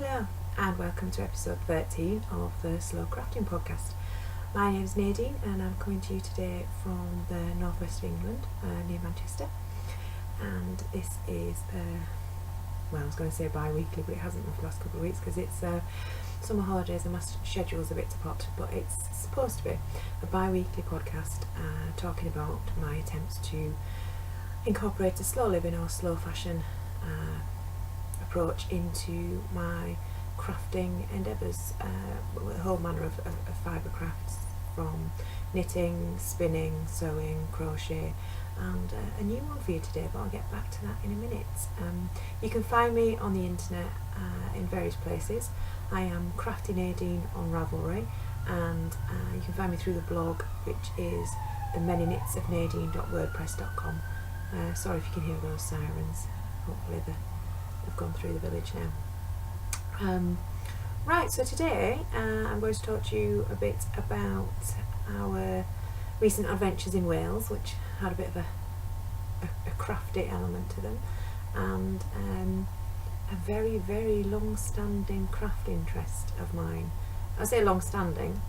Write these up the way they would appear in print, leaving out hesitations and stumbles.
Hello and welcome to episode 13 of the Slow Crafting Podcast. My name is Nadine and I'm coming to you today from the northwest of England, near Manchester. And this is, I was going to say bi-weekly, but it hasn't been for the last couple of weeks because it's summer holidays and my schedule's a bit to pot, but it's supposed to be a bi-weekly podcast talking about my attempts to incorporate a slow living or slow fashion approach into my crafting endeavours, a whole manner of fibre crafts, from knitting, spinning, sewing, crochet, and a new one for you today, but I'll get back to that in a minute. You can find me on the internet in various places. I am Crafty Nadine on Ravelry, and you can find me through the blog, which is themanyknitsofnadine.wordpress.com. Sorry if you can hear those sirens. Hopefully they've gone through the village now. Right, so today I'm going to talk to you a bit about our recent adventures in Wales, which had a bit of a crafty element to them, and a very, very long-standing craft interest of mine. I say long-standing,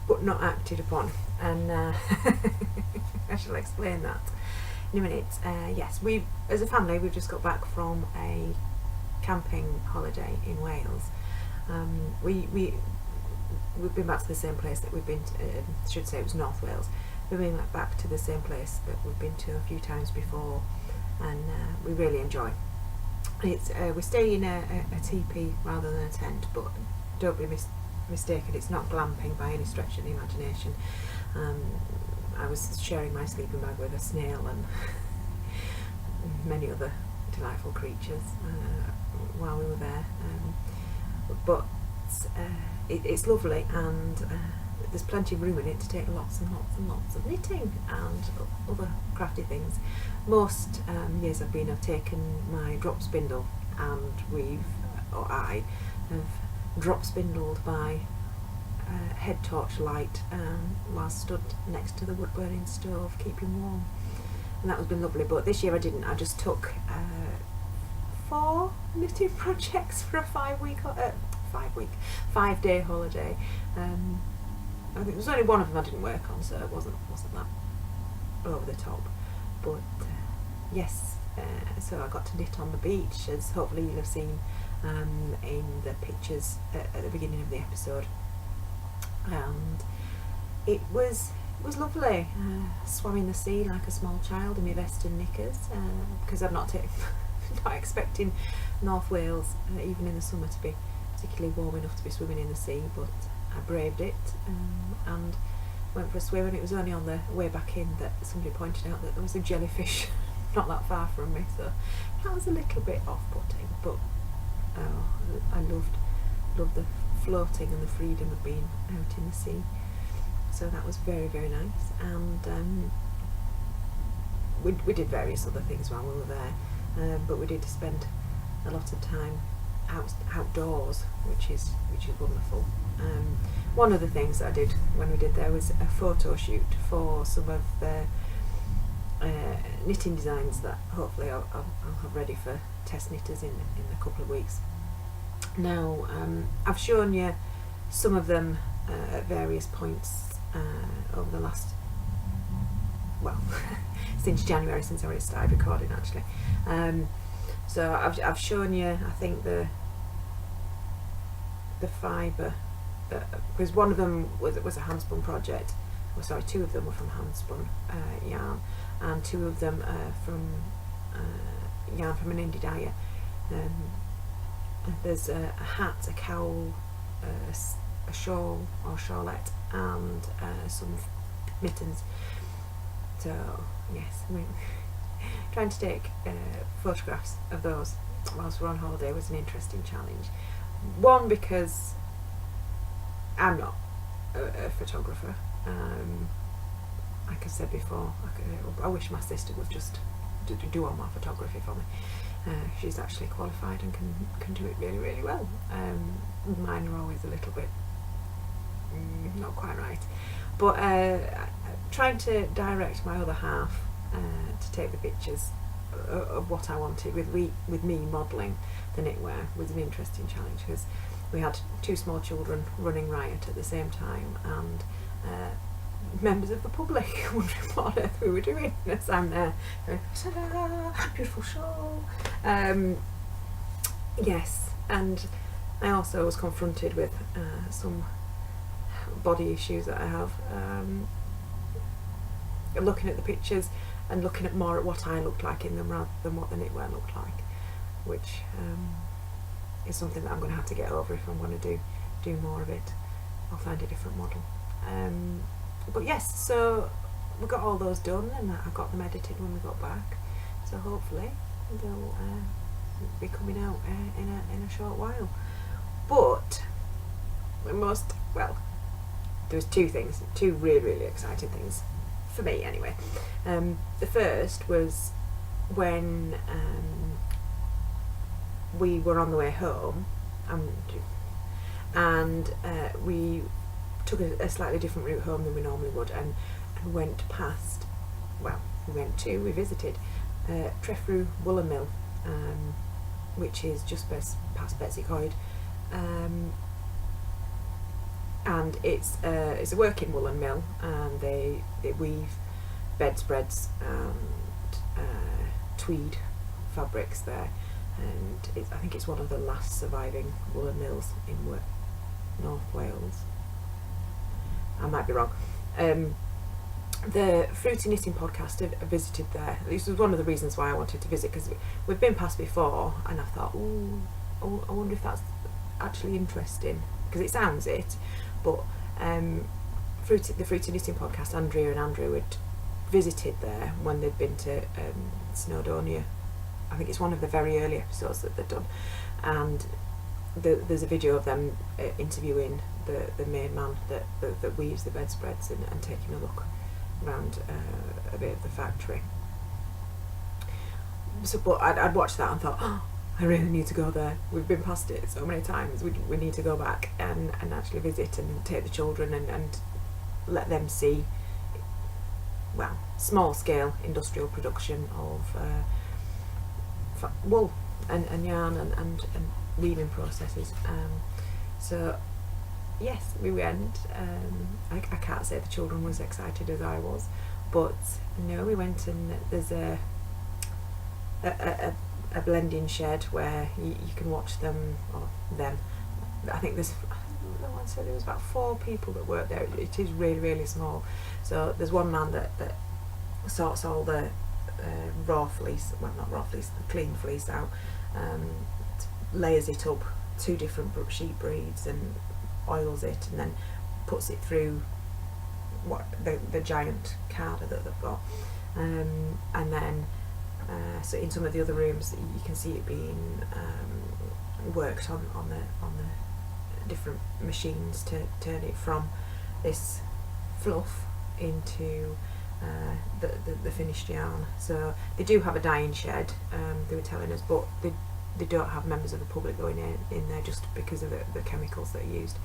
but not acted upon, and I shall explain that in a minute. Yes, as a family, we've just got back from a camping holiday in Wales. We've been back to the same place that we've been to, should say it was North Wales. We've been back to the same place that we've been to a few times before, and we really enjoy. We're staying in a teepee rather than a tent, but don't be mistaken, it's not glamping by any stretch of the imagination. I was sharing my sleeping bag with a snail and many other delightful creatures while we were there, but it's lovely, and there's plenty of room in it to take lots and lots and lots of knitting and other crafty things. Most years I've taken my drop spindle, and I have drop spindled by head torch light while stood next to the wood burning stove, keeping warm, and that has been lovely. But this year I didn't. I just took 4 knitting projects for a 5-day holiday. I think there was only one of them I didn't work on, so it wasn't that over the top. But yes, so I got to knit on the beach, as hopefully you'll have seen in the pictures at the beginning of the episode. And it was lovely. Swam in the sea like a small child in my vest and knickers, because I'm not expecting North Wales, even in the summer, to be particularly warm enough to be swimming in the sea, but I braved it and went for a swim, and it was only on the way back in that somebody pointed out that there was a jellyfish not that far from me, so that was a little bit off-putting, but I loved the floating and the freedom of being out in the sea, so that was very, very nice. And we did various other things while we were there, but we did spend a lot of time outdoors, which is wonderful. One of the things that I did when we did there was a photo shoot for some of the knitting designs that hopefully I'll have ready for test knitters in a couple of weeks. Now, I've shown you some of them at various points over the last, since January, since I already started recording actually. So I've shown you, I think, the fibre, because one of them was a handspun project. Well, sorry, 2 of them were from handspun yarn, and 2 of them from yarn from an indie dyer. There's a hat, a cowl, a shawl or shawlette, and some mittens. So yes, trying to take photographs of those whilst we're on holiday was an interesting challenge. One, because I'm not a photographer. Like I said before, I wish my sister would just do all my photography for me. She's actually qualified and can do it really, really well. Mine are always a little bit not quite right, but trying to direct my other half to take the pictures of what I wanted with me modelling the knitwear was an interesting challenge, because we had 2 small children running riot at the same time, and members of the public wondering what on earth we were doing as I'm there going, ta-da, beautiful shawl. Yes, and I also was confronted with some body issues that I have, looking at the pictures and looking at more at what I looked like in them rather than what the knitwear looked like, which is something that I'm going to have to get over if I'm going to do more of it. I'll find a different model. But yes, so we got all those done, and I got them edited when we got back, so hopefully they'll be coming out in a short while. But there was 2 things, 2 really exciting things for me anyway. The first was when we were on the way home, and we took a slightly different route home than we normally would, and went past, we visited Trefriw Woollen Mill, which is just past Betsy Coyd, and it's a working woolen mill, and they weave bedspreads and tweed fabrics there, and I think it's one of the last surviving woolen mills in North Wales. I might be wrong. The Fruity Knitting podcast have visited there. This was one of the reasons why I wanted to visit, because we've been past before, and I thought, I wonder if that's actually interesting, because it sounds it. But the Fruity Knitting podcast, Andrea and Andrew had visited there when they'd been to Snowdonia. I think it's one of the very early episodes that they'd done, and there's a video of them interviewing the main man that weaves the bedspreads, and taking a look around a bit of the factory. So, but I'd watched that and thought, I really need to go there. We've been past it so many times. We need to go back and actually visit and take the children and let them see, small scale industrial production of wool and yarn and weaving processes. So yes, we went. I can't say the children was excited as I was, but no, we went, and there's a blending shed where you can watch them, or them. I think no one said there was about 4 people that work there. It is really small. So there's one man that sorts all the raw fleece, not raw fleece, clean fleece out, layers it up 2 different sheep breeds, and oils it, and then puts it through the giant carder that they've got, and then so in some of the other rooms you can see it being worked on the different machines to turn it from this fluff into the finished yarn. So they do have a dyeing shed, they were telling us, but they don't have members of the public going in there just because of the chemicals that are used.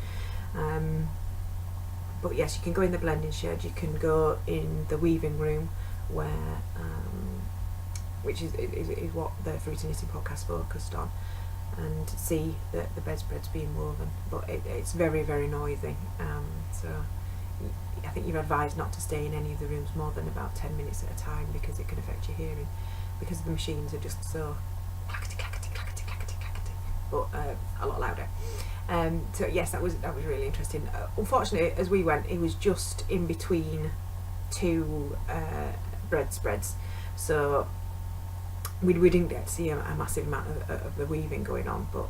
But yes, you can go in the blending shed, you can go in the weaving room, where which is what the Fruity Knitting podcast focused on, and see the bedspreads being woven. But it's very noisy, so I think you're advised not to stay in any of the rooms more than about 10 minutes at a time, because it can affect your hearing, because the machines are just so clackety, but a lot louder. So yes, that was really interesting. Unfortunately, as we went, it was just in between 2 bedspreads, so we didn't get to see a massive amount of the weaving going on. But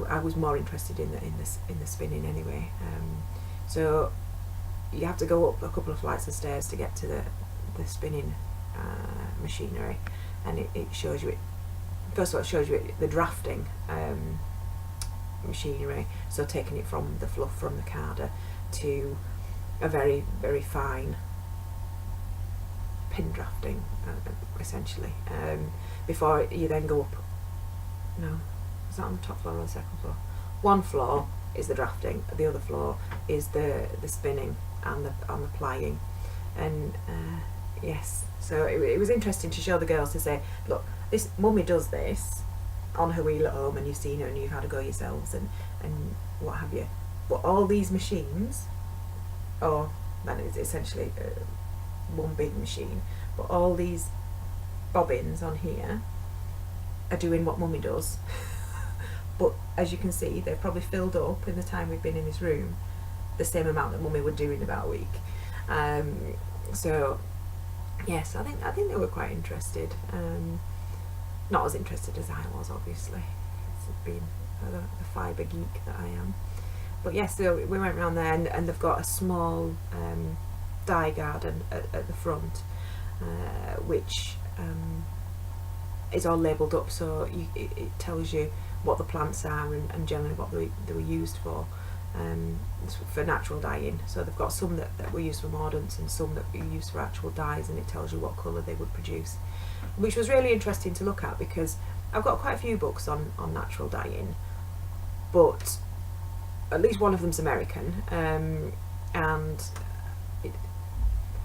I was more interested in the spinning anyway. So you have to go up a couple of flights of stairs to get to the spinning machinery, and it shows you it. First of all, it shows you the drafting machinery, so taking it from the fluff from the carder to a very fine pin drafting, essentially, before you then go up. No, is that on the top floor or the second floor? One floor is the drafting, the other floor is the spinning and the plying, and yes, so it was interesting to show the girls, to say, look, this mummy does this on her wheel at home, and you've seen her and you've had a go yourselves, and what have you. But all these machines, or then it's essentially one big machine, but all these bobbins on here are doing what mummy does. But as you can see, they've probably filled up, in the time we've been in this room, the same amount that mummy would do in about a week. So yes, I think they were quite interested. Not as interested as I was, obviously. It's been the fibre geek that I am. But yes, so we went round there, and they've got a small dye garden at the front, which is all labelled up, so it tells you what the plants are and generally what they were used for natural dyeing. So they've got some that were used for mordants and some that were used for actual dyes, and it tells you what colour they would produce, which was really interesting to look at, because I've got quite a few books on natural dyeing, but at least one of them's American, and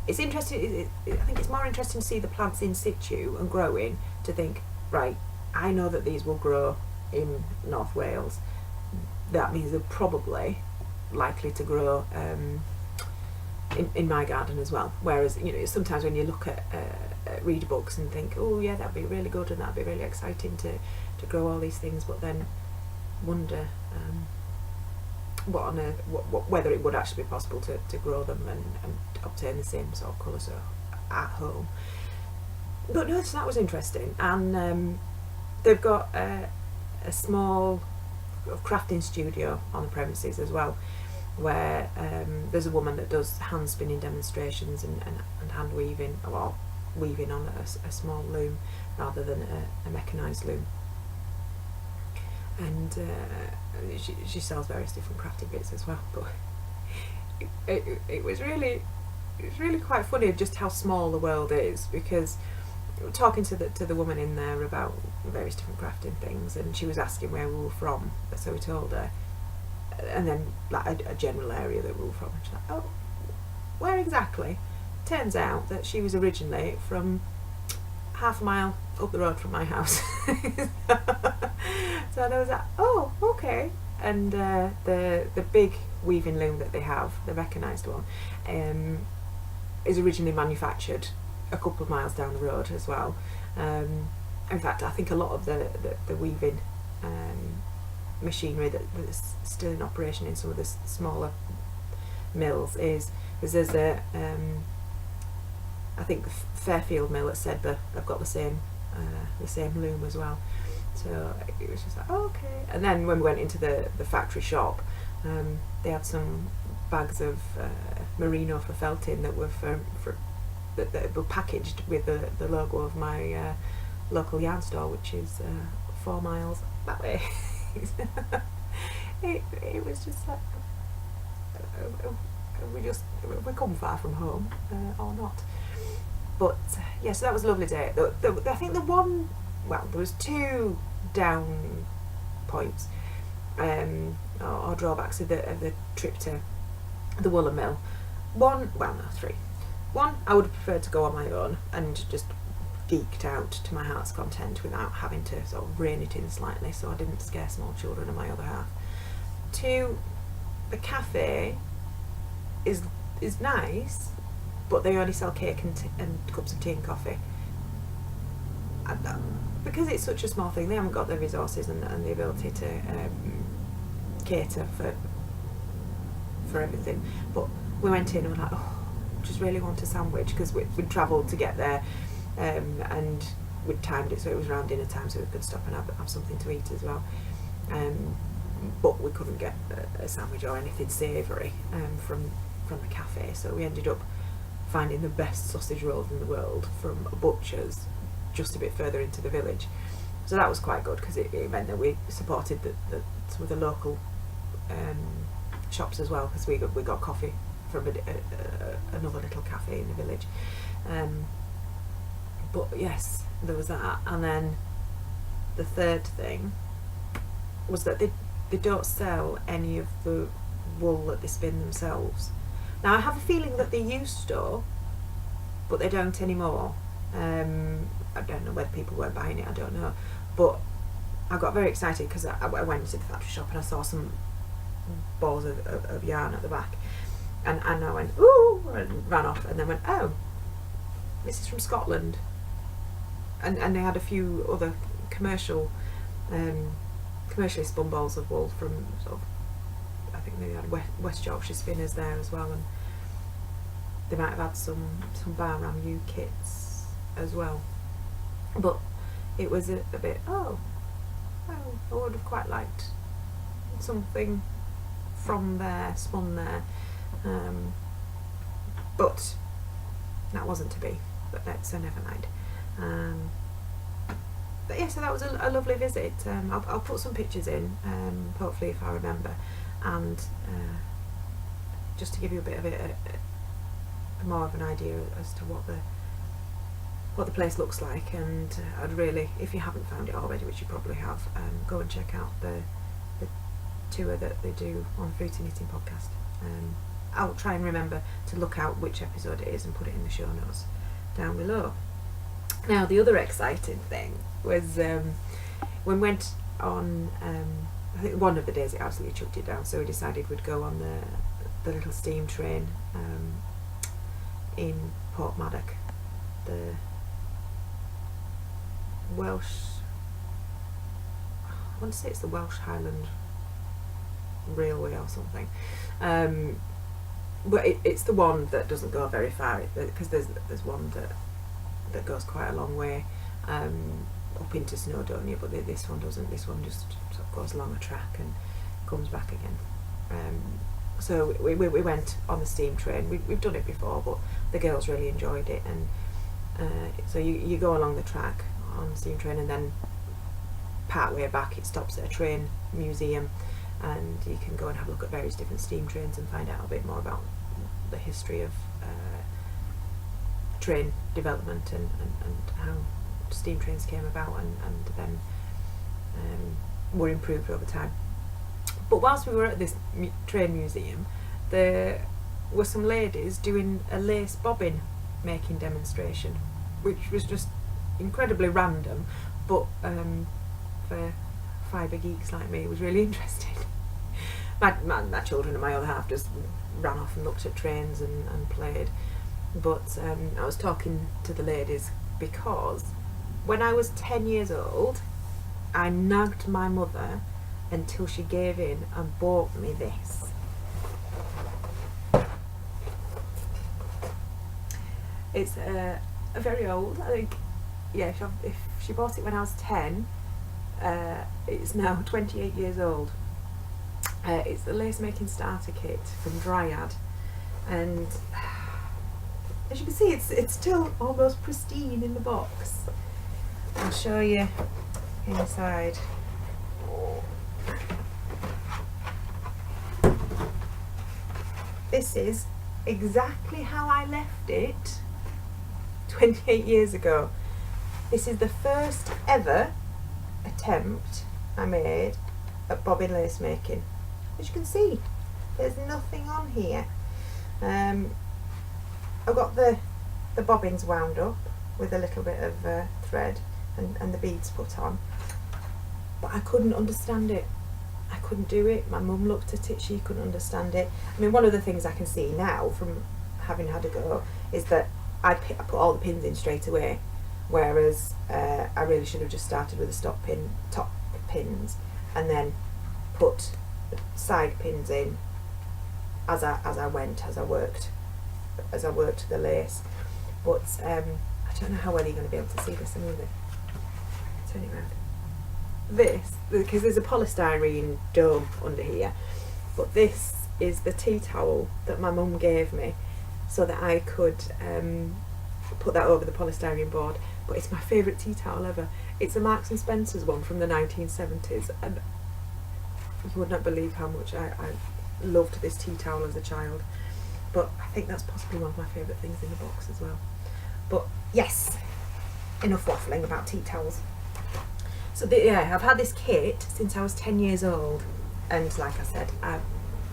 it's interesting. I think it's more interesting to see the plants in situ and growing, to think, right, I know that these will grow in North Wales. That means they're probably likely to grow in my garden as well. Whereas, you know, sometimes when you look at read books and think, oh yeah, that'd be really good and that'd be really exciting to grow all these things, but then wonder what on earth, whether it would actually be possible to grow them and obtain the same sort of colours at home. But no, so that was interesting. And they've got a small crafting studio on the premises as well, where there's a woman that does hand spinning demonstrations and hand weaving, or weaving on a small loom rather than a mechanised loom. And she sells various different crafting bits as well. But it was really quite funny just how small the world is, because talking to the woman in there about various different crafting things, and she was asking where we were from, so we told her, and then like a general area that we were from, and she's like, oh, where exactly? Turns out that she was originally from half a mile up the road from my house. So I was like, oh, okay. And the big weaving loom that they have, the mechanised one, is originally manufactured a couple of miles down the road as well. In fact, I think a lot of the weaving machinery that's still in operation in some of the smaller mills is there's a I think the Fairfield mill at Sedbergh have got the same loom as well. So it was just like, oh, okay. And then when we went into the factory shop, they had some bags of merino for felting that were that were packaged with the logo of my local yarn store, which is 4 miles that way. it was just like, we come far from home or not. But yeah, so that was a lovely day. I think there was 2 down points or drawbacks of the trip to the Woollen Mill. 3. 1, I would have preferred to go on my own and just geeked out to my heart's content without having to sort of rein it in slightly, so I didn't scare small children in my other half. 2, the cafe is nice, but they only sell cake and cups of tea and coffee. Because it's such a small thing, they haven't got the resources and the ability to cater for everything. But we went in and we were like, oh, just really want a sandwich, because we'd travelled to get there, and we'd timed it so it was around dinner time, so we could stop and have something to eat as well. But we couldn't get a sandwich or anything savoury from the cafe, so we ended up finding the best sausage rolls in the world from a butcher's just a bit further into the village. So that was quite good, because it meant that we supported some of the local shops as well, because we got coffee from another little cafe in the village. But yes, there was that. And then the third thing was that they don't sell any of the wool that they spin themselves. Now I have a feeling that they used to, but they don't anymore. I don't know whether people weren't buying it, I don't know, but I got very excited because I went to the factory shop and I saw some balls of yarn at the back, and I went ooh, and ran off, and then went, oh, this is from Scotland, and they had a few other commercially spun balls of wool from sort of, I think they had West Yorkshire spinners there as well, and they might have had some Bahram U kits as well, but it was a bit, oh, I would have quite liked something from there, spun there, but that wasn't to be, so never mind. But yeah, so that was a lovely visit. I'll put some pictures in, hopefully if I remember, and just to give you a bit of a more of an idea as to what the place looks like. And I'd really, if you haven't found it already, which you probably have, go and check out the tour that they do on Fruity Knitting Podcast. I'll try and remember to look out which episode it is and put it in the show notes down below. Now, the other exciting thing was when we went on, I think one of the days it absolutely chucked it down, so we decided we'd go on the little steam train in Portmaddock, the Welsh, I want to say it's the Welsh Highland Railway or something, but it's the one that doesn't go very far, because there's one that goes quite a long way up into Snowdonia, but this one doesn't. This one just sort of goes along a track and comes back again. So we went on the steam train. We've done it before, but the girls really enjoyed it, and so you go along the track on the steam train, and then part way back it stops at a train museum, and you can go and have a look at various different steam trains and find out a bit more about the history of train development and how steam trains came about and then were improved over time. But whilst we were at this train museum, there were some ladies doing a lace bobbin making demonstration, which was just incredibly random, but for fibre geeks like me, it was really interesting. My children and my other half just ran off and looked at trains and played. But I was talking to the ladies because when I was 10 years old, I nagged my mother until she gave in and bought me this. It's very old, I think. Yeah, if she bought it when I was 10, it's now 28 years old. It's the lace making starter kit from Dryad, and as you can see, it's still almost pristine in the box. I'll show you inside. This is exactly how I left it 28 years ago. This is the first ever attempt I made at bobbin lace making. As you can see, there's nothing on here. I've got the bobbins wound up with a little bit of thread and the beads put on, but I couldn't understand it. I couldn't do it. My mum looked at it, she couldn't understand it. I mean, one of the things I can see now from having had a go is that I put all the pins in straight away, whereas I really should have just started with the top pins and then put the side pins in as I worked the lace. But I don't know how well you're going to be able to see this. I'm going to turn it around. This, because there's a polystyrene dome under here, but this is the tea towel that my mum gave me so that I could put that over the polystyrene board. But it's my favourite tea towel ever. It's a Marks and Spencer's one from the 1970s, and you would not believe how much I loved this tea towel as a child. But I think that's possibly one of my favourite things in the box as well. But yes, enough waffling about tea towels. So yeah, I've had this kit since I was 10 years old, and like I said, I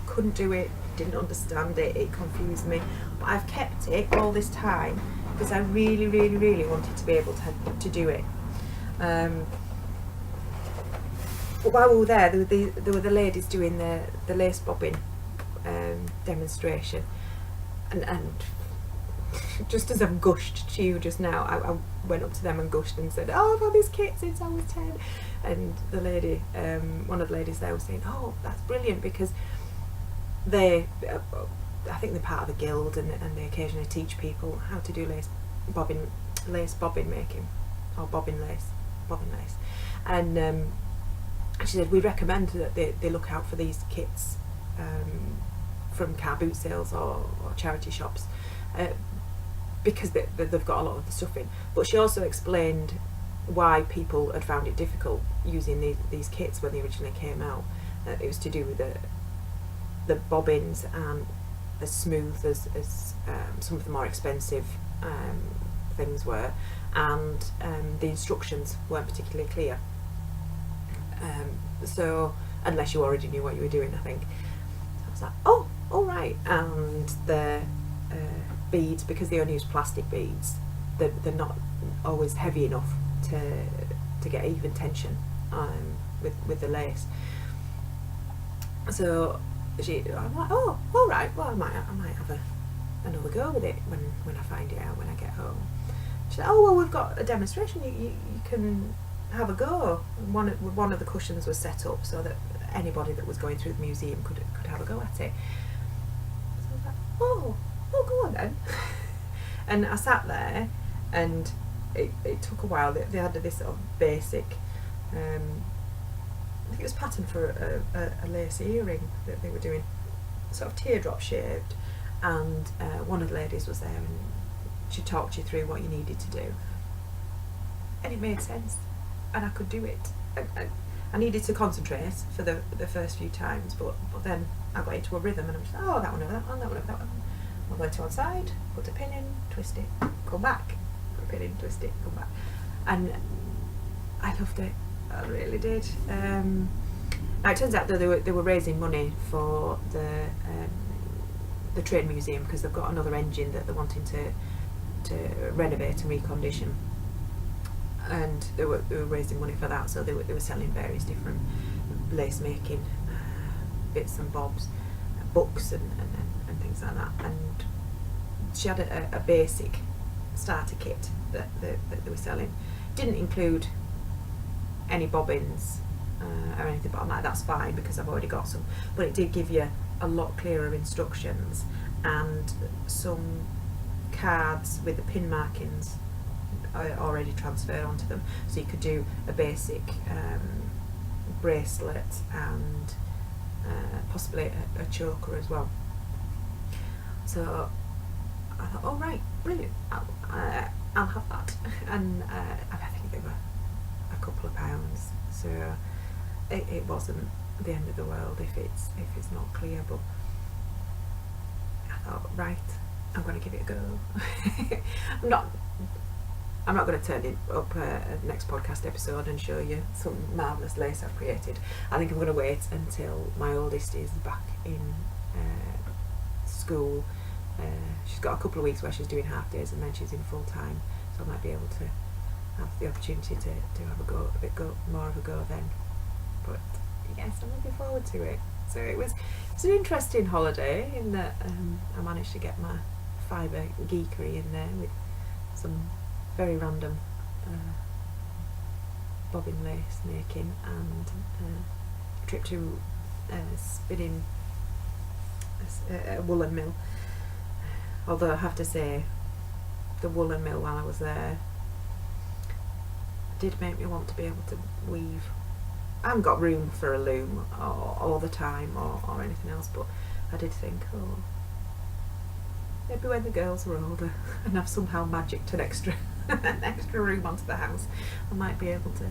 couldn't do it, didn't understand it, it confused me, but I've kept it all this time because I really, really, really wanted to be able to do it. But while we were there were the ladies doing the lace bobbing demonstration, and just as I've gushed to you just now, I went up to them and gushed and said, "Oh, I've had this kit since I was 10." And the lady, one of the ladies there was saying, "Oh, that's brilliant," because I think they're part of the guild, and they occasionally teach people how to do lace bobbin making, or bobbin lace. And she said, "We recommend that they look out for these kits from car boot sales or charity shops, because they've got a lot of the stuff in." But she also explained why people had found it difficult using these kits when they originally came out. It was to do with the bobbins aren't as smooth as some of the more expensive things were, and the instructions weren't particularly clear. So unless you already knew what you were doing, I think. I was like, oh, all right. And the beads, because they only use plastic beads, they're not always heavy enough to get even tension with the lace. So I'm like, oh, all right. Well, I might have another go with it when I find it out when I get home. She said, "Oh, well, we've got a demonstration. You can have a go." And one of the cushions was set up so that anybody that was going through the museum could have a go at it. So I was like, oh, go on then. And I sat there, and it took a while. They had this sort of basic, I think it was patterned for a lace earring that they were doing, sort of teardrop shaped, and one of the ladies was there, and she talked you through what you needed to do, and it made sense, and I could do it. I needed to concentrate for the first few times, but then I got into a rhythm, and I was like, oh, that one over that one, that one over that one. I'll go to one side, put a pin in, twist it, come back, put a pin in, twist it, come back. And I loved it, I really did. Now it turns out that they were raising money for the train museum, because they've got another engine that they're wanting to renovate and recondition, and they were raising money for that. So they were selling various different lace making bits and bobs, books and things like that. And she had a basic starter kit that they were selling. Didn't include any bobbins or anything, but I'm like, that's fine because I've already got some. But it did give you a lot clearer instructions and some cards with the pin markings already transferred onto them, so you could do a basic bracelet and possibly a choker as well. So I thought, oh right, brilliant, I'll have that. And I think they were a couple of pounds, so it wasn't the end of the world if it's not clear. But I thought, right, I'm going to give it a go. I'm not going to turn it up next podcast episode and show you some marvellous lace I've created. I think I'm going to wait until my oldest is back in school. She's got a couple of weeks where she's doing half days, and then she's in full time, so I might be able to have the opportunity to have a bit more of a go then. But yes, I'm looking forward to it. So it's an interesting holiday in that I managed to get my fibre geekery in there with some very random bobbin lace making, and a trip to spinning a woolen mill. Although I have to say, the woolen mill while I was there did make me want to be able to weave. I haven't got room for a loom all the time or anything else, but I did think, oh, maybe when the girls are older and I've somehow magicked an extra room onto the house, I might be able to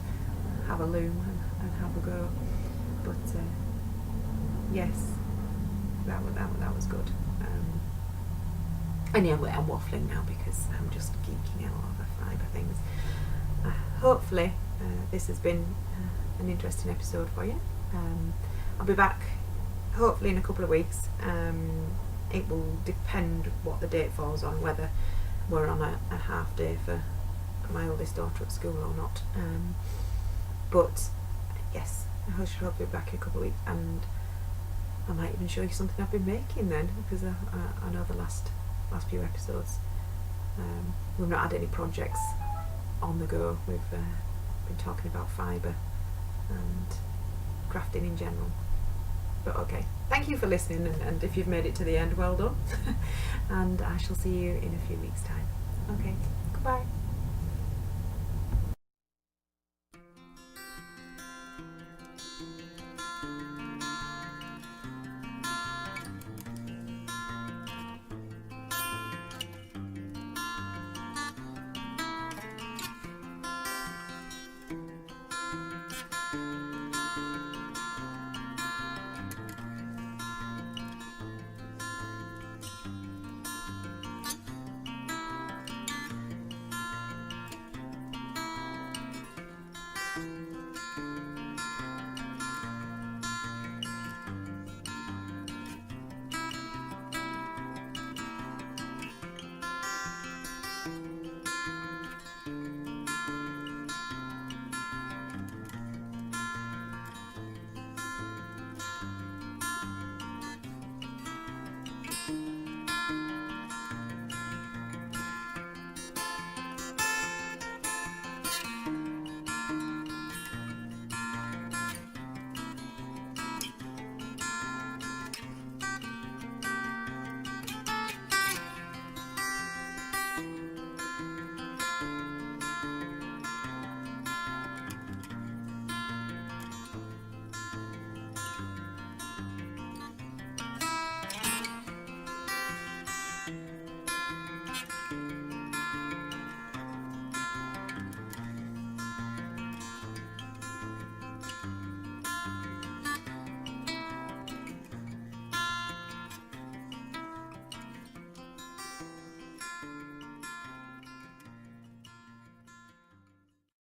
have a loom and have a go. But yes, that was good. Anyway, I'm waffling now because I'm just geeking out over fibre things. Hopefully this has been an interesting episode for you. I'll be back hopefully in a couple of weeks. It will depend what the date falls on, whether we're on a half day for my oldest daughter at school or not. But yes, I should hopefully be back in a couple of weeks, and I might even show you something I've been making then, because I know the last few episodes we've not had any projects on the go. We've been talking about fibre and crafting in general. But okay, thank you for listening, and if you've made it to the end, well done. And I shall see you in a few weeks' time. Okay, goodbye.